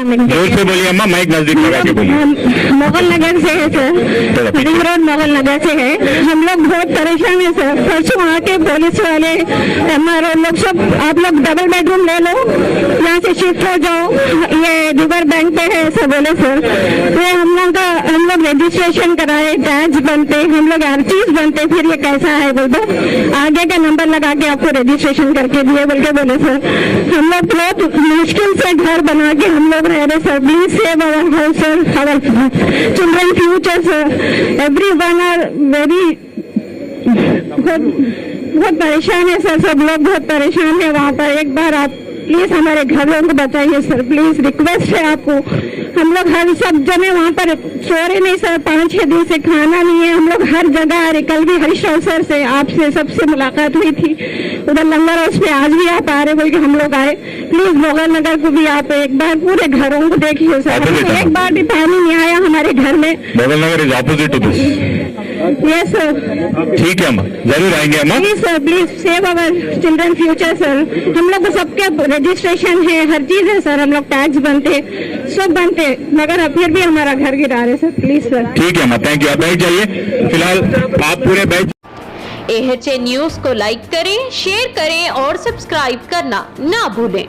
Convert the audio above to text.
जोर से बोलिए अम्मा, माइक नजदीक लगा के बोलिए। मोगल नगर से है सर, रिंग रोड मोगल नगर से है। हम लोग बहुत परेशान है सर। परसों आके पुलिस वाले हमारे लोग सब, आप लोग डबल बेडरूम ले लो, यहाँ से शिफ्ट हो जाओ, ये रिवर बैंक पे है ऐसा बोले सर। तो हम लोग रजिस्ट्रेशन कराए, टैक्स बनते, हम लोग हर चीज बनते, फिर ये कैसा है बोल दो, आगे का नंबर लगा के आपको रजिस्ट्रेशन करके दिए बोल के बोले सर। हम लोग बहुत मुश्किल से घर बना के हम लोग रह रहे sir. Please save our house sir, our children future sir. Everyone are very बहुत परेशान है सर, सब लोग बहुत परेशान है वहाँ पर। एक बार आप प्लीज हमारे घरों को बताइए सर, प्लीज रिक्वेस्ट है आपको। हम लोग हर सब जगह वहाँ पर सो रहे नहीं सर, 5-6 दिन से खाना नहीं है। हम लोग हर जगह आ रहे, कल भी हरीश राव सर से आपसे सबसे मुलाकात हुई थी उधर लंगर हाउस पे, आज भी आप आ रहे बोल के हम लोग आए। प्लीज मोगल नगर को भी आप एक बार पूरे घरों को देखिए सर। एक बार भी पानी नहीं आया हमारे घर में। Mogal Nagar is opposite to this. Yes sir. ठीक है अम्मा, जरूर आएंगे अम्मा। Please sir, please save our children future sir. हम लोग को सबके रजिस्ट्रेशन है, हर चीज है सर। हम लोग टैक्स बनते, सब बनते, मगर फिर भी हमारा घर गिरा रहे सर। Please sir. ठीक है अम्मा, थैंक यू। आप बैठ जाइए, फिलहाल आप पूरे बैठ। AHA न्यूज को लाइक करें, शेयर करें और सब्सक्राइब करना ना भूलें।